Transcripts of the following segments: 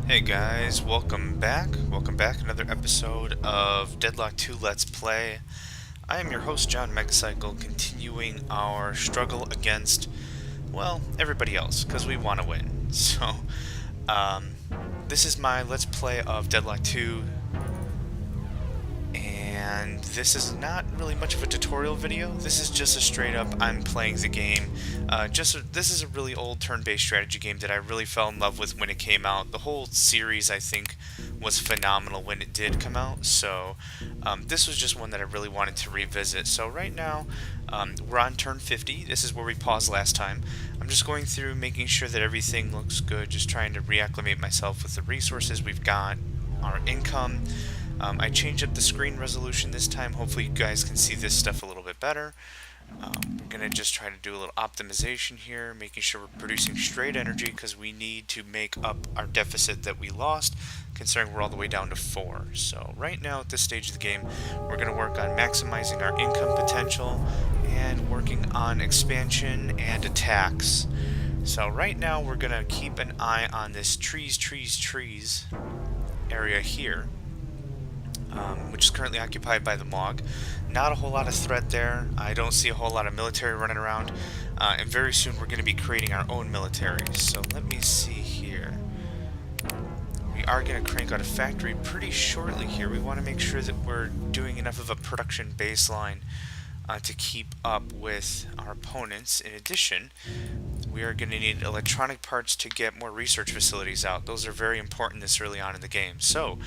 Hey guys, welcome back. Welcome back. Another episode of Deadlock 2 Let's Play. I am your host, John Megacycle, continuing our struggle against, well, everybody else, because we want to win. So, um, this is my Let's Play of Deadlock 2, and this is not really much of a tutorial video. This is just a straight up, I'm playing the game. This is a really old turn-based strategy game that I really fell in love with when it came out. The whole series, I think, was phenomenal when it did come out, so this was just one that I really wanted to revisit. So right now, we're on turn 50. This is where we paused last time. I'm just going through making sure that everything looks good, just trying to reacclimate myself with the resources we've got, our income. I changed up the screen resolution this time. Hopefully you guys can see this stuff a little bit better. We're going to just try to do a little optimization here, making sure we're producing straight energy because we need to make up our deficit that we lost, considering we're all the way down to 4. So right now at this stage of the game, we're going to work on maximizing our income potential and working on expansion and attacks. So right now we're going to keep an eye on this trees area here. Which is currently occupied by the Mog. Not a whole lot of threat there. I don't see a whole lot of military running around. And very soon we're going to be creating our own military. So let me see here. We are going to crank out a factory pretty shortly here. We want to make sure that we're doing enough of a production baseline to keep up with our opponents. In addition, we are going to need electronic parts to get more research facilities out. Those are very important this early on in the game. So,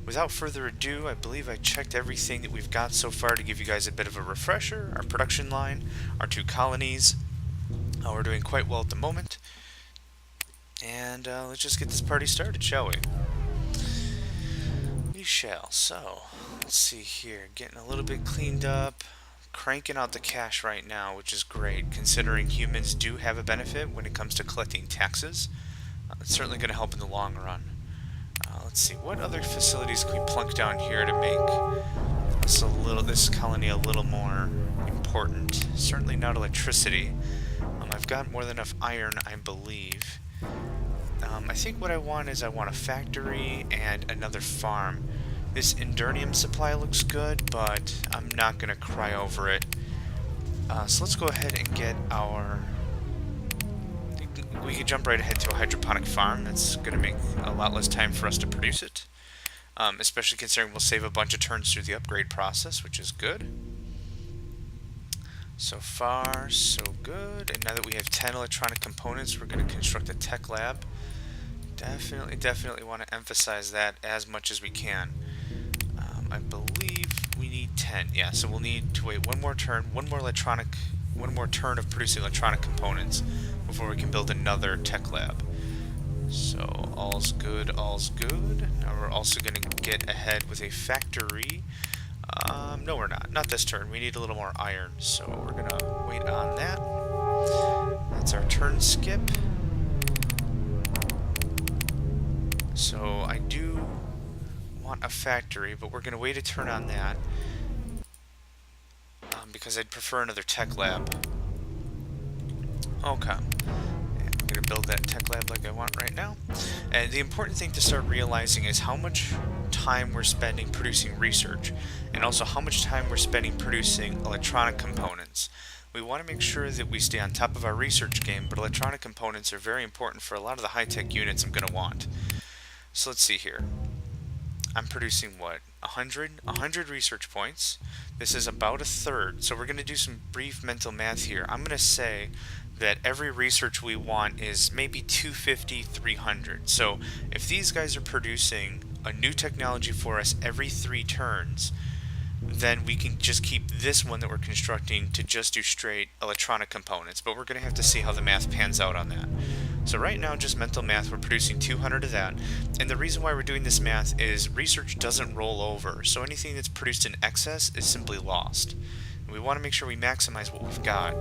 without further ado, I believe I checked everything that we've got so far to give you guys a bit of a refresher. Our production line, our 2 colonies. We're doing quite well at the moment. And let's just get this party started, shall we? We shall. So, let's see here. Getting a little bit cleaned up. Cranking out the cash right now, which is great, considering humans do have a benefit when it comes to collecting taxes. It's certainly going to help in the long run. Let's see, what other facilities can we plunk down here to make this colony a little more important? Certainly not electricity. I've got more than enough iron, I believe. I think what I want is a factory and another farm. This Endurnium supply looks good, but I'm not going to cry over it. So let's go ahead and get our... We can jump right ahead to a hydroponic farm. That's going to make a lot less time for us to produce it. Especially considering we'll save a bunch of turns through the upgrade process, which is good. So far, so good. And now that we have 10 electronic components, we're going to construct a tech lab. Definitely want to emphasize that as much as we can. I believe we need 10. Yeah, so we'll need to wait one more turn of producing electronic components before we can build another tech lab. So all's good, all's good. Now we're also going to get ahead with a factory. No, we're not. Not this turn. We need a little more iron, so we're going to wait on that. That's our turn skip. So I do want a factory, but we're going to wait a turn on that because I'd prefer another tech lab. Okay. And I'm going to build that tech lab like I want right now. And the important thing to start realizing is how much time we're spending producing research, and also how much time we're spending producing electronic components. We want to make sure that we stay on top of our research game, but electronic components are very important for a lot of the high-tech units I'm going to want. So let's see here. I'm producing what? 100 research points. This is about a third. So we're going to do some brief mental math here. I'm going to say that every research we want is maybe 250, 300. So if these guys are producing a new technology for us every 3 turns, then we can just keep this one that we're constructing to just do straight electronic components. But we're going to have to see how the math pans out on that. So right now, just mental math, we're producing 200 of that. And the reason why we're doing this math is research doesn't roll over. So anything that's produced in excess is simply lost. And we want to make sure we maximize what we've got.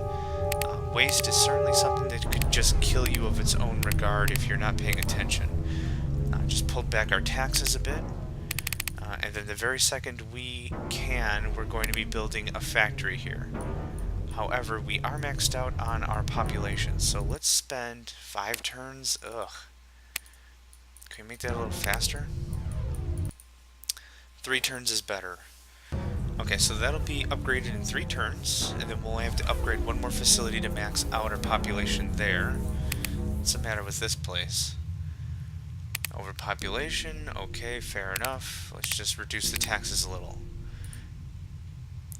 Waste is certainly something that could just kill you of its own regard if you're not paying attention. Just pulled back our taxes a bit. And then the very second we can, we're going to be building a factory here. However, we are maxed out on our population, so let's spend 5 turns. Can we make that a little faster? 3 turns is better. Okay, so that'll be upgraded in 3 turns, and then we'll have to upgrade one more facility to max out our population there. What's the matter with this place? Overpopulation, okay, fair enough. Let's just reduce the taxes a little.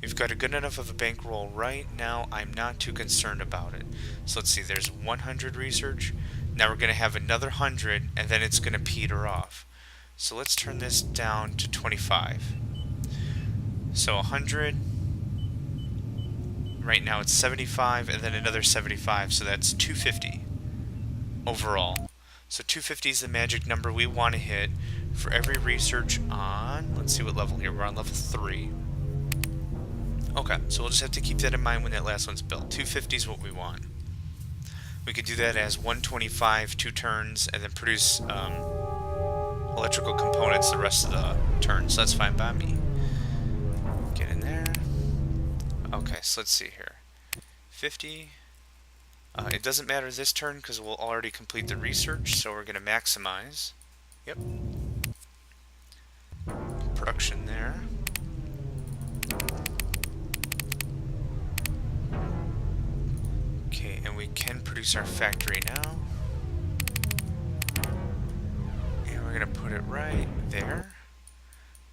We've got a good enough of a bankroll right now. I'm not too concerned about it. So let's see, there's 100 research. Now we're going to have another 100, and then it's going to peter off. So let's turn this down to 25. So 100. Right now it's 75, and then another 75, so that's 250 overall. So 250 is the magic number we want to hit for every research on, let's see what level here, we're on level 3. Okay, so we'll just have to keep that in mind when that last one's built. 250 is what we want. We could do that as 125, 2 turns, and then produce electrical components the rest of the turns. So that's fine by me. Get in there. Okay, so let's see here. 50. It doesn't matter this turn because we'll already complete the research, so we're going to maximize. Yep. Production there. Okay, and we can produce our factory now. And we're going to put it right there.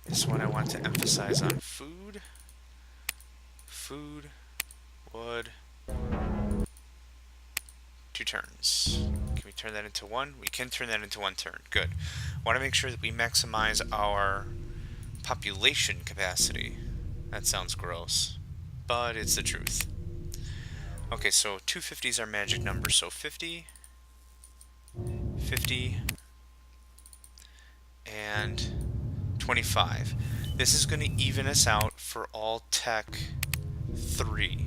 This one I want to emphasize on food. Food, wood. 2 turns. Can we turn that into 1? We can turn that into 1 turn. Good. Want to make sure that we maximize our population capacity. That sounds gross, but it's the truth. Okay, so 250 is our magic number. So 50, 50, and 25. This is going to even us out for all Tech 3.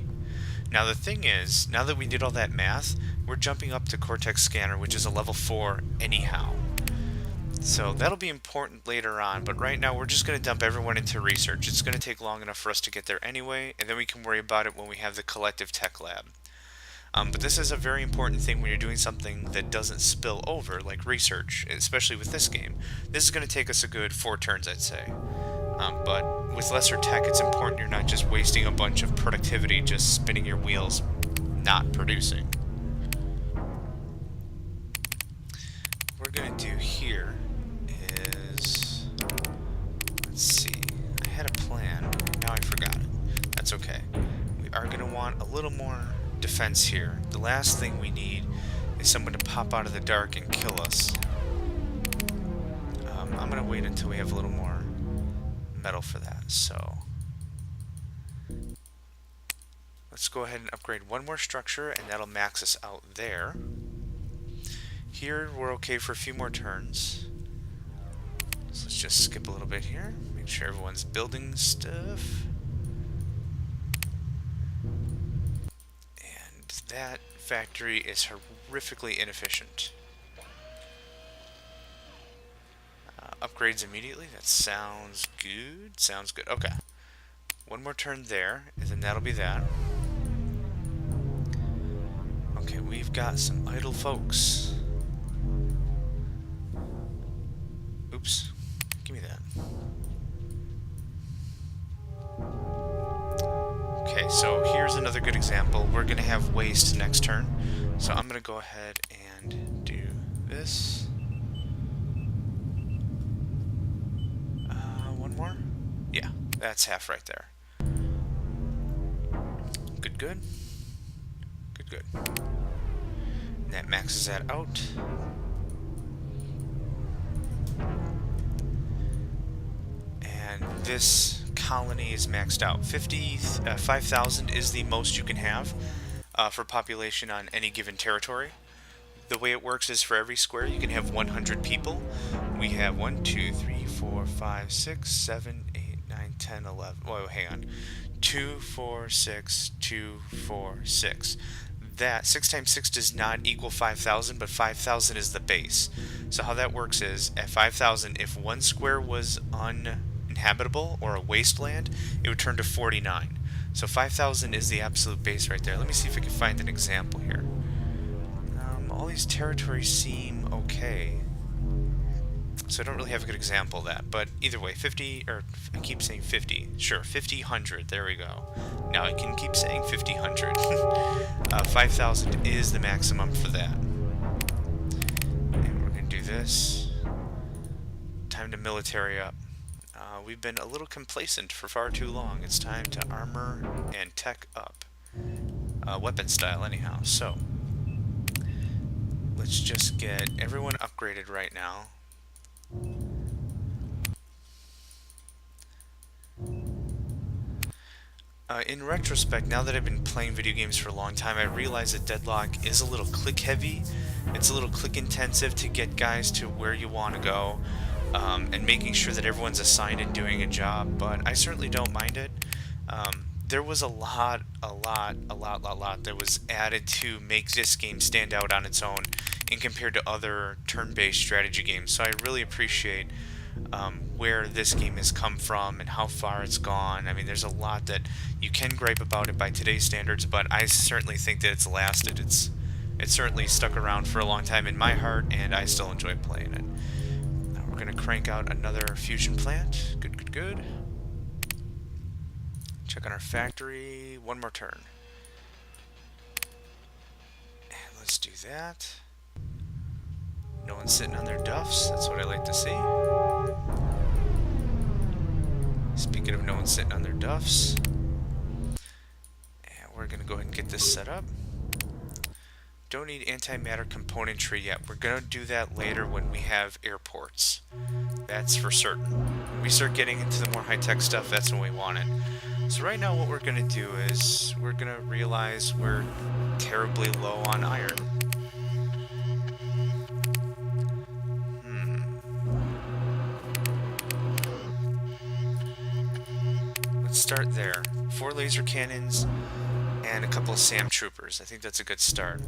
Now the thing is, now that we did all that math, we're jumping up to Cortex Scanner, which is a level 4 anyhow. So that'll be important later on, but right now we're just going to dump everyone into research. It's going to take long enough for us to get there anyway, and then we can worry about it when we have the collective tech lab. But this is a very important thing when you're doing something that doesn't spill over, like research, especially with this game. This is going to take us a good 4 turns, I'd say. But with lesser tech, it's important you're not just wasting a bunch of productivity just spinning your wheels, not producing. What we're going to do here is, let's see, I had a plan, now I forgot it. That's okay. We are going to want a little more defense here. The last thing we need is someone to pop out of the dark and kill us. I'm going to wait until we have a little more metal for that, so let's go ahead and upgrade one more structure, and that'll max us out there. Here we're okay for a few more turns, so let's just skip a little bit here, make sure everyone's building stuff, and that factory is horrifically inefficient. Upgrades immediately. That sounds good. Sounds good. Okay. One more turn there, and then that'll be that. Okay, we've got some idle folks. Oops. Give me that. Okay, so here's another good example. We're going to have waste next turn. So I'm going to go ahead and do this. More? Yeah, that's half right there. Good, good. Good, good. And that maxes that out. And this colony is maxed out. 5,000 is the most you can have for population on any given territory. The way it works is for every square you can have 100 people. We have 1, 2, 3, 4, 5, 6, 7, 8, 9, 10, 11. Whoa, hang on. 2, 4, 6, 2, 4, 6. That 6 times 6 does not equal 5,000, but 5,000 is the base. So how that works is at 5,000, if one square was uninhabitable or a wasteland, it would turn to 49. So 5,000 is the absolute base right there. Let me see if I can find an example here. All these territories seem okay. So I don't really have a good example of that, but either way, 50, or I keep saying 50, sure, 50, 100, there we go. Now I can keep saying 50, 100. 5,000 is the maximum for that. And we're going to do this. Time to military up. We've been a little complacent for far too long. It's time to armor and tech up. Weapon style anyhow, so let's just get everyone upgraded right now. In retrospect, now that I've been playing video games for a long time, I realize that Deadlock is a little click heavy. It's a little click intensive to get guys to where you want to go, and making sure that everyone's assigned and doing a job, but I certainly don't mind it. There was a lot that was added to make this game stand out on its own in compared to other turn-based strategy games, so I really appreciate where this game has come from and how far it's gone. I mean, there's a lot that you can gripe about it by today's standards, but I certainly think that it's lasted. It's certainly stuck around for a long time in my heart, and I still enjoy playing it. Now we're going to crank out another fusion plant. Good. Check on our factory. One more turn. And let's do that. No one's sitting on their duffs. That's what I like to see. Speaking of no one sitting on their duffs, and we're going to go ahead and get this set up. Don't need antimatter componentry yet. We're going to do that later when we have airports. That's for certain. When we start getting into the more high-tech stuff, that's when we want it. So right now what we're going to do is we're going to realize we're terribly low on iron. Start there. 4 laser cannons and a couple of SAM troopers. I think that's a good start.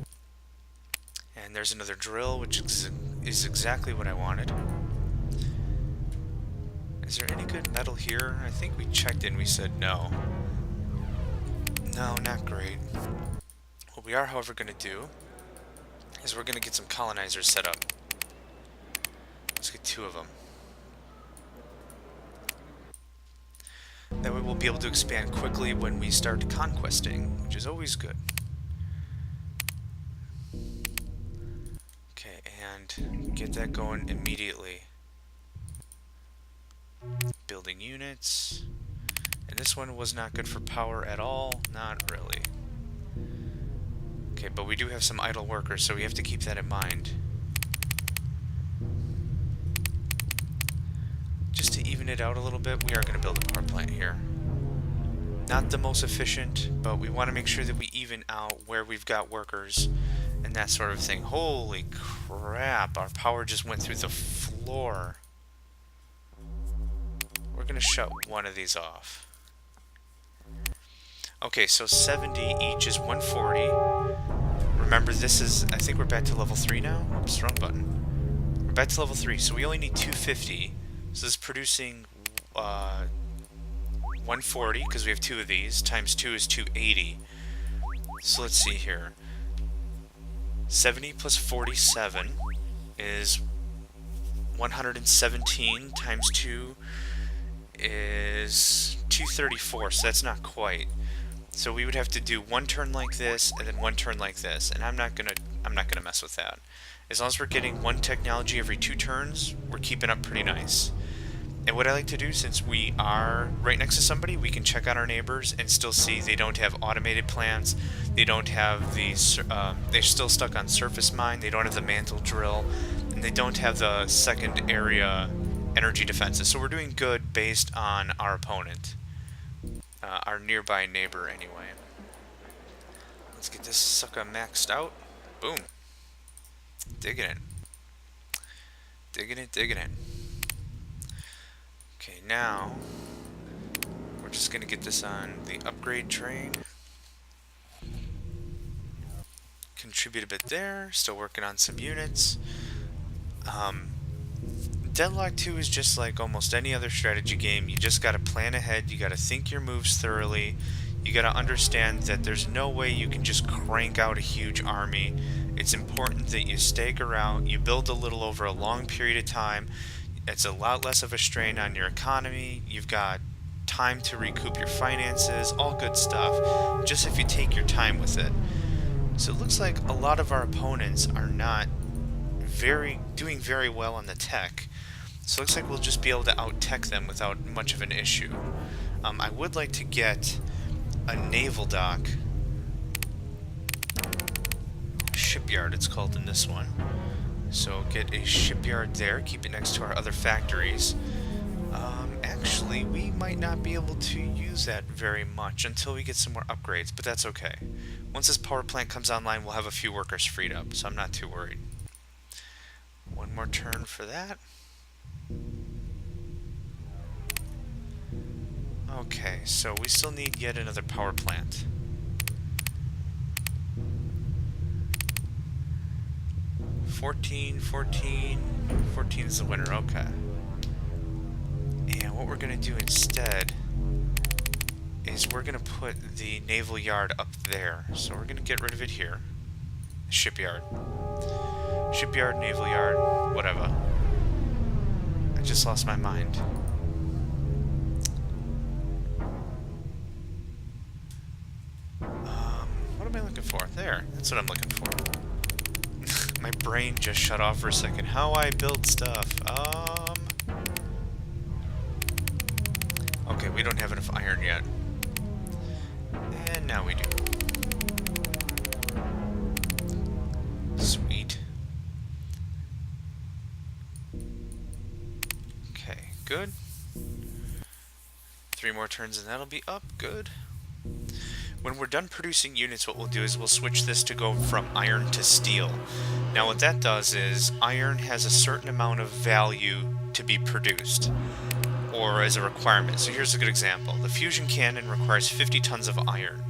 And there's another drill, which is exactly what I wanted. Is there any good metal here? I think we checked and we said no. No, not great. What we are, however, going to do is we're going to get some colonizers set up. Let's get 2 of them. That way we'll be able to expand quickly when we start conquesting, which is always good. Okay, and get that going immediately. Building units. And this one was not good for power at all. Not really. Okay, but we do have some idle workers, so we have to keep that in mind. Just to even it out a little bit, we are going to build a power plant here. Not the most efficient, but we want to make sure that we even out where we've got workers and that sort of thing. Holy crap, our power just went through the floor. We're going to shut one of these off. Okay, so 70 each is 140. Remember, this is, I think we're back to level 3 now. Oops, wrong button. We're back to level 3, so we only need 250. So this is producing 140, because we have 2 of these, times 2 is 280. So let's see here. 70 plus 47 is 117, times 2 is 234, so that's not quite. So we would have to do 1 turn like this, and then 1 turn like this, and I'm not gonna mess with that. As long as we're getting 1 technology every 2 turns, we're keeping up pretty nice. And what I like to do, since we are right next to somebody, we can check out our neighbors and still see they don't have automated plants, they don't have these, they're still stuck on surface mine, they don't have the mantle drill, and they don't have the second area energy defenses. So we're doing good based on our opponent, our nearby neighbor anyway. Let's get this sucker maxed out. Boom. Digging it. Digging it. Okay, now we're just going to get this on the upgrade train. Contribute a bit there. Still working on some units. Deadlock 2 is just like almost any other strategy game. You just got to plan ahead. You got to think your moves thoroughly. You got to understand that there's no way you can just crank out a huge army. It's important that you stagger out. You build a little over a long period of time. It's a lot less of a strain on your economy. You've got time to recoup your finances, all good stuff, just if you take your time with it. So it looks like a lot of our opponents are not doing very well on the tech. So it looks like we'll just be able to out-tech them without much of an issue. I would like to get a naval dock. Shipyard, it's called in this one. So get a shipyard there, keep it next to our other factories. Actually, we might not be able to use that very much until we get some more upgrades, but that's okay. Once this power plant comes online, we'll have a few workers freed up, so I'm not too worried. One more turn for that. Okay, so we still need yet another power plant. 14 is the winner, okay. And what we're going to do instead is we're going to put the naval yard up there. So we're going to get rid of it here. Shipyard. Shipyard, naval yard, whatever. I just lost my mind. What am I looking for? There, that's what I'm looking for. My brain just shut off for a second. How I build stuff. Okay, we don't have enough iron yet. And now we do. Sweet. Okay, good. 3 more turns and that'll be up. Good. When we're done producing units, what we'll do is we'll switch this to go from iron to steel. Now what that does is iron has a certain amount of value to be produced, or as a requirement. So here's a good example. The fusion cannon requires 50 tons of iron.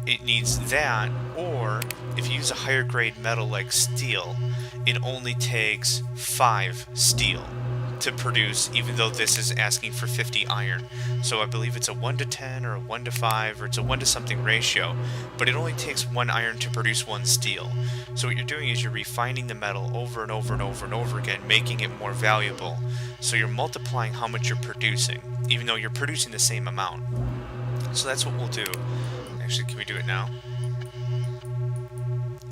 It needs that, or if you use a higher grade metal like steel, it only takes 5 steel to produce, even though this is asking for 50 iron. So I believe it's a 1 to 10 or a 1 to 5 or it's a 1 to something ratio, but it only takes 1 iron to produce 1 steel. So what you're doing is you're refining the metal over and over and over and over again, making it more valuable. So you're multiplying how much you're producing, even though you're producing the same amount. So that's what we'll do. Actually, can we do it now?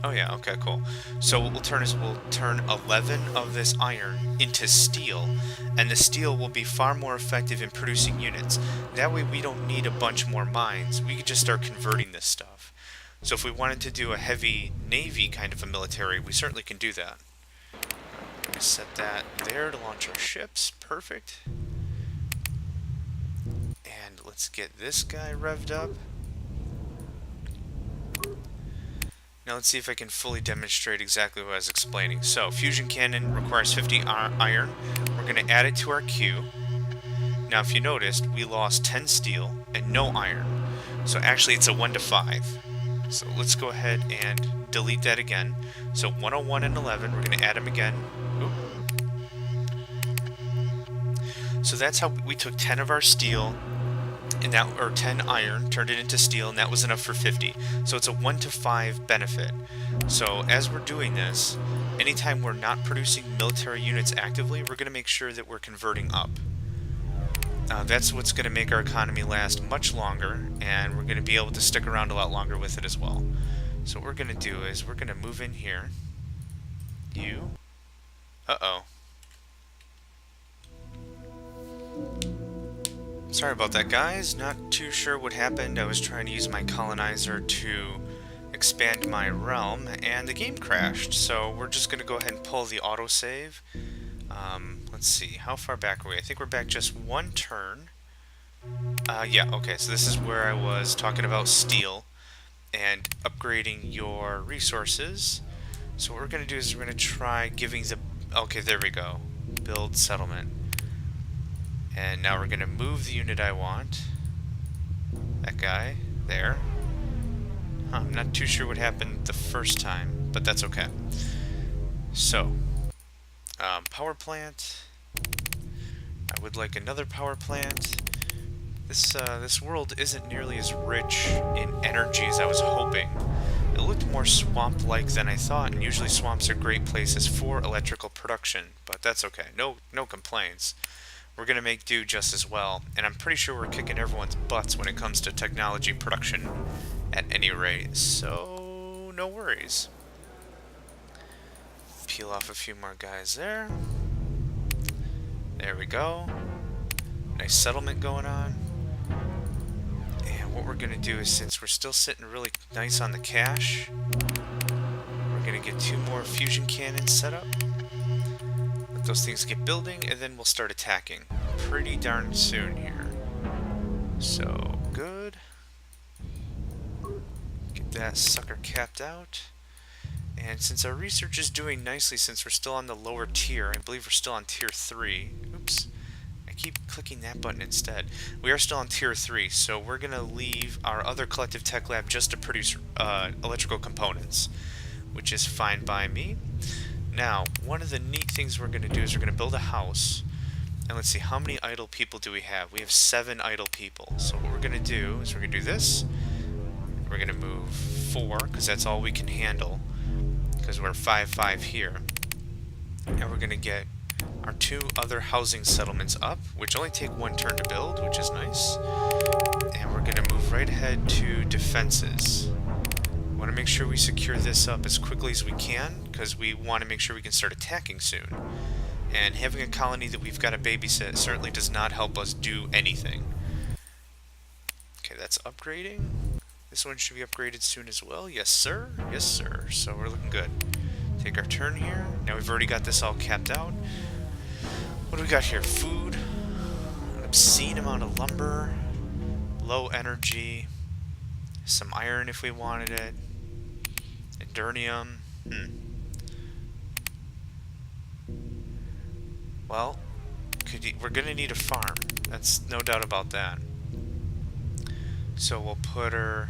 Oh yeah, okay, cool. So what we'll turn is we'll turn 11 of this iron into steel, and the steel will be far more effective in producing units. That way we don't need a bunch more mines. We could just start converting this stuff. So if we wanted to do a heavy navy kind of a military, we certainly can do that. Set that there to launch our ships. Perfect. And let's get this guy revved up. Now let's see if I can fully demonstrate exactly what I was explaining. So, fusion cannon requires 50 iron. We're going to add it to our queue. Now if you noticed, we lost 10 steel and no iron. So actually it's a 1 to 5. So let's go ahead and delete that again. So 101 and 11, we're going to add them again. Oop. So that's how we took 10 of our steel, and that, or 10 iron, turned it into steel, and that was enough for 50. So it's a 1 to 5 benefit. So as we're doing this, anytime we're not producing military units actively, we're going to make sure that we're converting up. That's what's going to make our economy last much longer, and we're going to be able to stick around a lot longer with it as well. So what we're going to do is we're going to move in here. You. Uh-oh. Sorry about that, guys. Not too sure what happened. I was trying to use my colonizer to expand my realm, and the game crashed. So we're just going to go ahead and pull the autosave. Let's see, how far back are we? I think we're back just 1 turn. Yeah, okay, so this is where I was talking about steel and upgrading your resources. So what we're going to do is we're going to try giving the... Okay, there we go. Build settlement. And now we're going to move the unit I want. That guy. There. I'm not too sure what happened the first time, but that's okay. So, power plant. I would like another power plant. This world isn't nearly as rich in energy as I was hoping. It looked more swamp-like than I thought, and usually swamps are great places for electrical production, but that's okay. No complaints. We're going to make do just as well, and I'm pretty sure we're kicking everyone's butts when it comes to technology production at any rate, so no worries. Peel off a few more guys there. There we go. Nice settlement going on. And what we're going to do is, since we're still sitting really nice on the cash, we're going to get 2 more fusion cannons set up. Let those things get building, and then we'll start attacking pretty darn soon here. So, good. Get that sucker capped out. And since our research is doing nicely, since we're still on the lower tier, I believe we're still on tier 3. Oops. Keep clicking that button instead. We are still on tier 3, so we're going to leave our other collective tech lab just to produce electrical components, which is fine by me. Now, one of the neat things we're going to do is we're going to build a house, and let's see, how many idle people do we have? We have 7 idle people. So what we're going to do is we're going to do this. We're going to move 4, because that's all we can handle, because we're 5-5 here. And we're going to get our 2 other housing settlements up, which only take 1 turn to build, which is nice. And we're going to move right ahead to defenses. We want to make sure we secure this up as quickly as we can, because we want to make sure we can start attacking soon. And having a colony that we've got to babysit certainly does not help us do anything. Okay, that's upgrading. This one should be upgraded soon as well. Yes, sir. Yes, sir. So we're looking good. Take our turn here. Now we've already got this all capped out. What do we got here? Food, an obscene amount of lumber, low energy, some iron if we wanted it, endurnium. Well, we're going to need a farm. That's no doubt about that. So we'll put her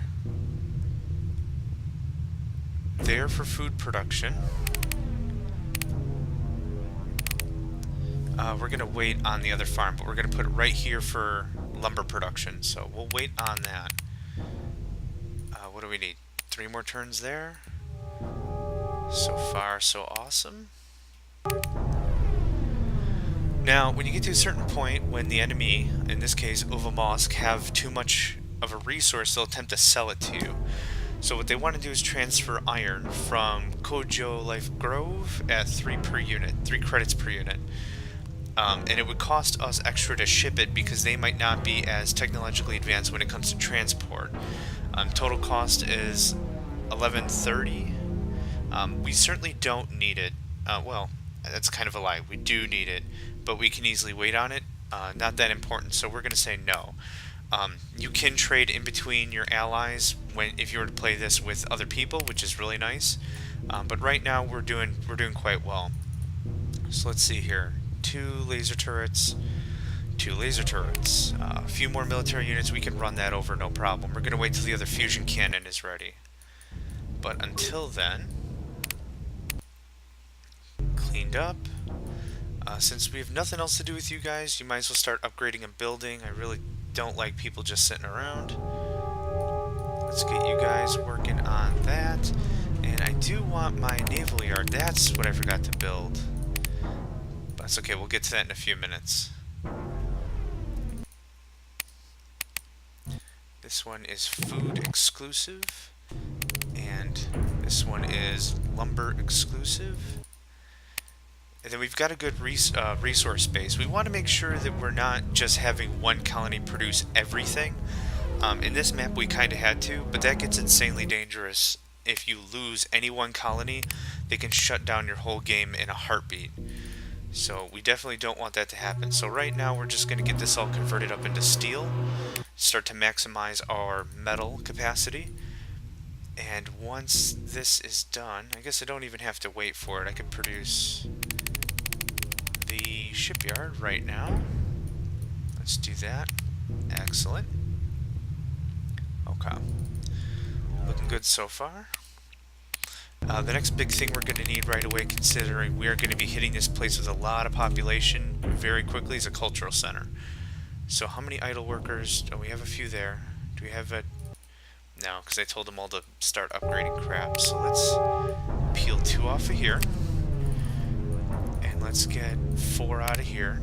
there for food production. We're going to wait on the other farm, but we're going to put it right here for lumber production. So we'll wait on that. What do we need? 3 more turns there. So far, so awesome. Now, when you get to a certain point when the enemy, in this case Ovomosk, have too much of a resource, they'll attempt to sell it to you. So what they want to do is transfer iron from Kojo Life Grove at 3 credits per unit. And it would cost us extra to ship it because they might not be as technologically advanced when it comes to transport. Total cost is 1130. We certainly don't need it. Well, that's kind of a lie. We do need it, but we can easily wait on it. Not that important, so we're going to say no. You can trade in between your allies if you were to play this with other people, which is really nice. But right now we're doing quite well. So let's see here. 2 laser turrets, 2 laser turrets. A few more military units, we can run that over, no problem. We're going to wait till the other fusion cannon is ready. But until then, cleaned up. Since we have nothing else to do with you guys, you might as well start upgrading and building. I really don't like people just sitting around. Let's get you guys working on that. And I do want my naval yard. That's what I forgot to build. That's okay, we'll get to that in a few minutes. This one is food exclusive, and this one is lumber exclusive. And then we've got a good resource base. We want to make sure that we're not just having one colony produce everything. In this map we kind of had to, but that gets insanely dangerous. If you lose any one colony, they can shut down your whole game in a heartbeat. So we definitely don't want that to happen. So right now we're just going to get this all converted up into steel, start to maximize our metal capacity. And once this is done, I guess I don't even have to wait for it. I could produce the shipyard right now. Let's do that. Excellent. Okay. Looking good so far. The next big thing we're going to need right away, considering we are going to be hitting this place with a lot of population very quickly, is a cultural center. So how many idle workers? Oh, we have a few there. Do we have a... now because I told them all to start upgrading crap. So let's peel 2 off of here. And let's get 4 out of here.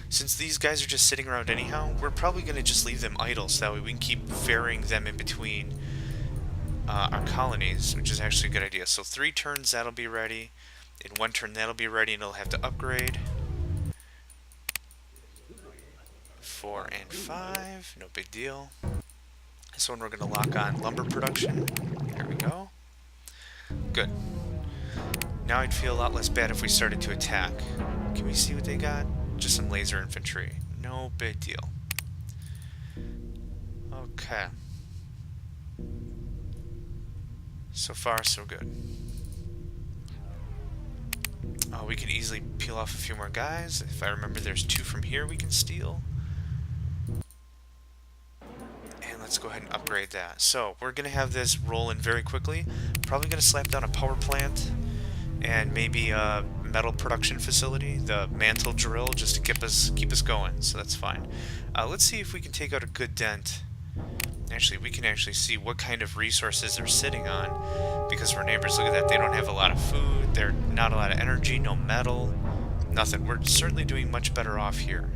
Since these guys are just sitting around anyhow, we're probably going to just leave them idle so that way we can keep varying them in between our colonies, which is actually a good idea. So 3 turns, that'll be ready. In 1 turn, that'll be ready, and it'll have to upgrade. 4 and 5, no big deal. This one we're going to lock on lumber production. There we go. Good. Now I'd feel a lot less bad if we started to attack. Can we see what they got? Just some laser infantry. No big deal. Okay. So far, so good. Oh, we could easily peel off a few more guys. If I remember, there's 2 from here we can steal. And let's go ahead and upgrade that. So, we're going to have this roll in very quickly. Probably going to slap down a power plant and maybe a metal production facility, the mantle drill, just to keep us going. So that's fine. Let's see if we can take out a good dent. Actually, we can actually see what kind of resources they're sitting on, because we're neighbors. Look at that. They don't have a lot of food. They're not a lot of energy. No metal. Nothing. We're certainly doing much better off here.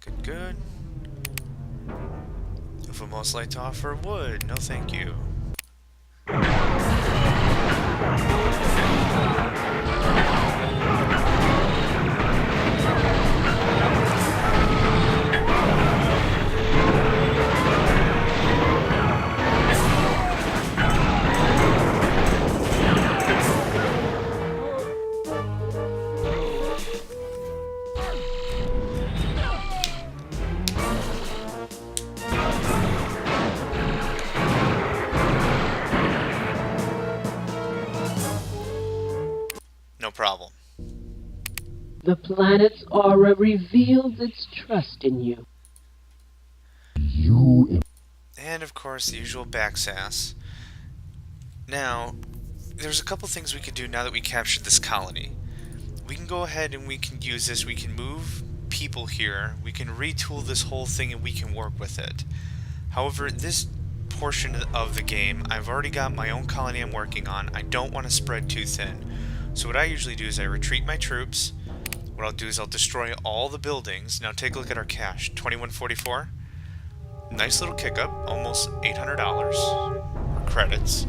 Good, good. If we most like to offer wood, no thank you. No problem. The planet's aura reveals its trust in you. And of course, the usual backsass. Now, there's a couple things we could do now that we captured this colony. We can go ahead and we can use this. We can move people here. We can retool this whole thing and we can work with it. However, this portion of the game, I've already got my own colony I'm working on. I don't want to spread too thin. So what I usually do is I retreat my troops. What I'll do is I'll destroy all the buildings. Now take a look at our cash. 2144. Nice little kick up. Almost $800 or credits.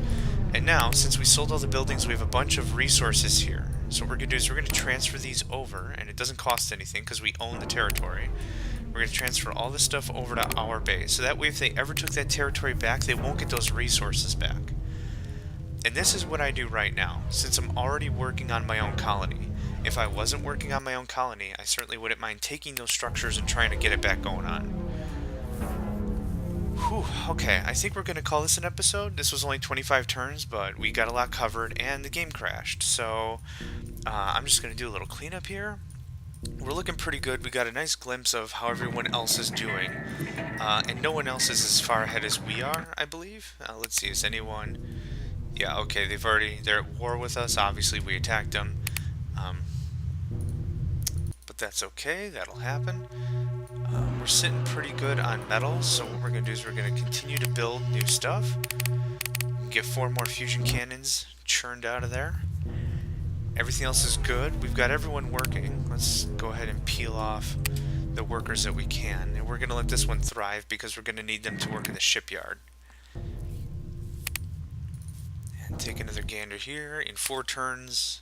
And now, since we sold all the buildings, we have a bunch of resources here. So what we're going to do is we're going to transfer these over, and it doesn't cost anything because we own the territory. We're going to transfer all this stuff over to our base. So that way if they ever took that territory back, they won't get those resources back. And this is what I do right now, since I'm already working on my own colony. If I wasn't working on my own colony, I certainly wouldn't mind taking those structures and trying to get it back going on. Whew, okay, I think we're going to call this an episode. This was only 25 turns, but we got a lot covered, and the game crashed. So, I'm just going to do a little cleanup here. We're looking pretty good. We got a nice glimpse of how everyone else is doing. And no one else is as far ahead as we are, I believe. Let's see, is anyone... Yeah, okay, they're at war with us. Obviously, we attacked them. But that's okay, that'll happen. We're sitting pretty good on metals, so what we're going to do is we're going to continue to build new stuff. Get 4 more fusion cannons churned out of there. Everything else is good. We've got everyone working. Let's go ahead and peel off the workers that we can. And we're going to let this one thrive because we're going to need them to work in the shipyard. And take another gander here. In 4 turns,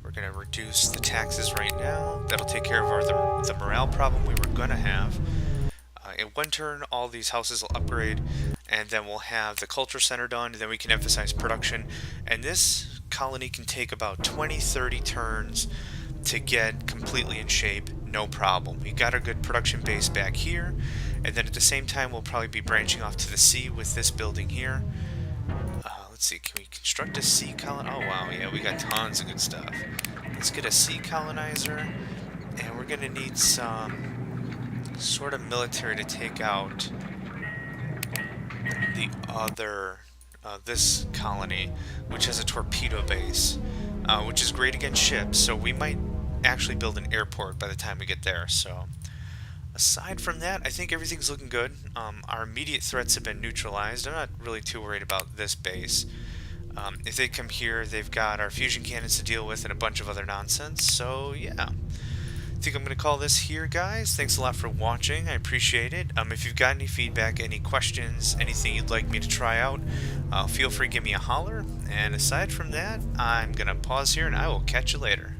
we're going to reduce the taxes right now. That'll take care of the morale problem we were going to have. In 1 turn, all these houses will upgrade, and then we'll have the culture center done, and then we can emphasize production. And this colony can take about 20-30 turns to get completely in shape, no problem. We got a good production base back here, and then at the same time we'll probably be branching off to the sea with this building here. Let's see, can we construct a sea colonizer? Oh wow, yeah, we got tons of good stuff. Let's get a sea colonizer, and we're gonna need some sort of military to take out the other, this colony, which has a torpedo base, which is great against ships, so we might actually build an airport by the time we get there. So Aside from that, I think everything's looking good. Our immediate threats have been neutralized. I'm not really too worried about this base. If they come here, they've got our fusion cannons to deal with and a bunch of other nonsense, so yeah. I think I'm going to call this here, guys. Thanks a lot for watching. I appreciate it. If you've got any feedback, any questions, anything you'd like me to try out, feel free to give me a holler. And aside from that, I'm going to pause here and I will catch you later.